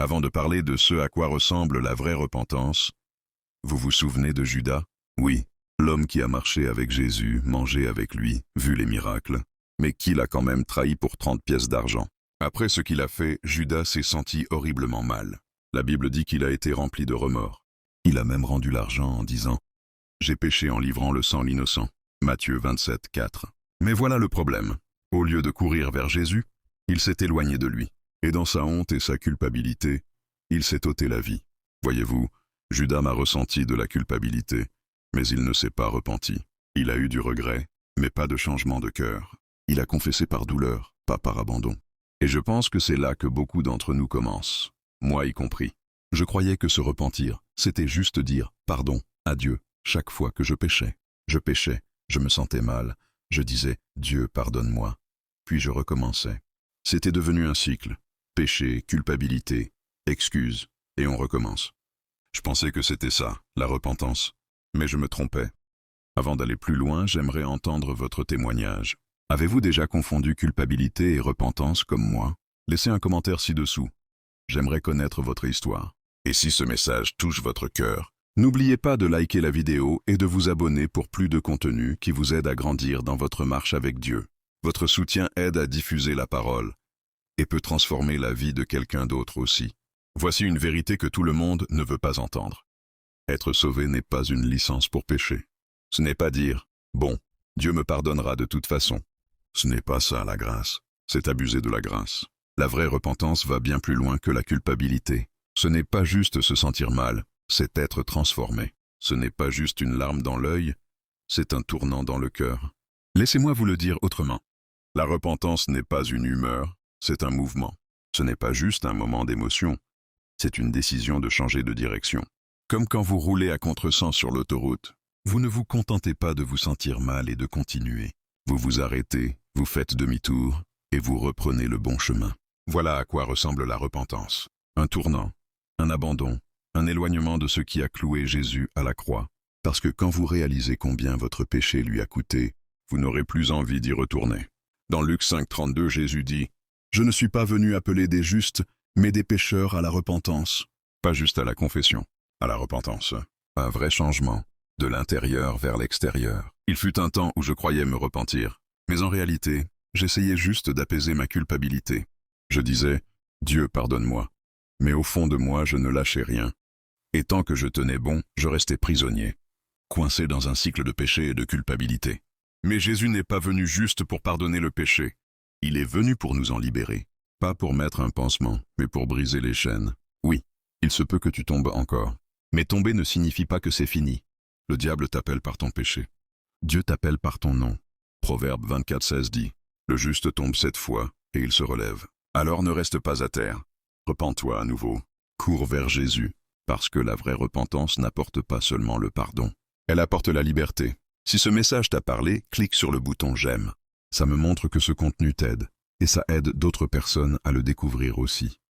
Avant de parler de ce à quoi ressemble la vraie repentance, vous vous souvenez de Judas? Oui, l'homme qui a marché avec Jésus, mangé avec lui, vu les miracles, mais qui l'a quand même trahi pour 30 pièces d'argent. Après ce qu'il a fait, Judas s'est senti horriblement mal. La Bible dit qu'il a été rempli de remords. Il a même rendu l'argent en disant « J'ai péché en livrant le sang l'innocent ». Matthieu 27, 4. Mais voilà le problème. Au lieu de courir vers Jésus, il s'est éloigné de lui. Et dans sa honte et sa culpabilité, il s'est ôté la vie. Voyez-vous, Judas a ressenti de la culpabilité, mais il ne s'est pas repenti. Il a eu du regret, mais pas de changement de cœur. Il a confessé par douleur, pas par abandon. Et je pense que c'est là que beaucoup d'entre nous commencent, moi y compris. Je croyais que se repentir, c'était juste dire « pardon » à Dieu chaque fois que je péchais. Je péchais, je me sentais mal, je disais « Dieu, pardonne-moi ». Puis je recommençais. C'était devenu un cycle. Péché, culpabilité, excuse, et on recommence. Je pensais que c'était ça, la repentance, mais je me trompais. Avant d'aller plus loin, j'aimerais entendre votre témoignage. Avez-vous déjà confondu culpabilité et repentance comme moi? Laissez un commentaire ci-dessous. J'aimerais connaître votre histoire. Et si ce message touche votre cœur, n'oubliez pas de liker la vidéo et de vous abonner pour plus de contenu qui vous aide à grandir dans votre marche avec Dieu. Votre soutien aide à diffuser la parole et peut transformer la vie de quelqu'un d'autre aussi. Voici une vérité que tout le monde ne veut pas entendre. Être sauvé n'est pas une licence pour pécher. Ce n'est pas dire « Bon, Dieu me pardonnera de toute façon ». Ce n'est pas ça la grâce, c'est abuser de la grâce. La vraie repentance va bien plus loin que la culpabilité. Ce n'est pas juste se sentir mal, c'est être transformé. Ce n'est pas juste une larme dans l'œil, c'est un tournant dans le cœur. Laissez-moi vous le dire autrement. La repentance n'est pas une humeur, c'est un mouvement. Ce n'est pas juste un moment d'émotion, c'est une décision de changer de direction. Comme quand vous roulez à contresens sur l'autoroute, vous ne vous contentez pas de vous sentir mal et de continuer. Vous vous arrêtez, vous faites demi-tour et vous reprenez le bon chemin. Voilà à quoi ressemble la repentance. Un tournant, un abandon, un éloignement de ce qui a cloué Jésus à la croix. Parce que quand vous réalisez combien votre péché lui a coûté, vous n'aurez plus envie d'y retourner. Dans Luc 5, 32, Jésus dit « Je ne suis pas venu appeler des justes, mais des pécheurs à la repentance. » Pas juste à la confession, à la repentance. Un vrai changement, de l'intérieur vers l'extérieur. Il fut un temps où je croyais me repentir, mais en réalité, j'essayais juste d'apaiser ma culpabilité. Je disais « Dieu, pardonne-moi ». Mais au fond de moi, je ne lâchais rien. Et tant que je tenais bon, je restais prisonnier, coincé dans un cycle de péché et de culpabilité. Mais Jésus n'est pas venu juste pour pardonner le péché. Il est venu pour nous en libérer. Pas pour mettre un pansement, mais pour briser les chaînes. Oui, il se peut que tu tombes encore. Mais tomber ne signifie pas que c'est fini. Le diable t'appelle par ton péché. Dieu t'appelle par ton nom. Proverbe 24, 16 dit « Le juste tombe 7 fois, et il se relève. » Alors ne reste pas à terre. Repens-toi à nouveau. Cours vers Jésus, parce que la vraie repentance n'apporte pas seulement le pardon. Elle apporte la liberté. Si ce message t'a parlé, clique sur le bouton « J'aime ». Ça me montre que ce contenu t'aide, et ça aide d'autres personnes à le découvrir aussi.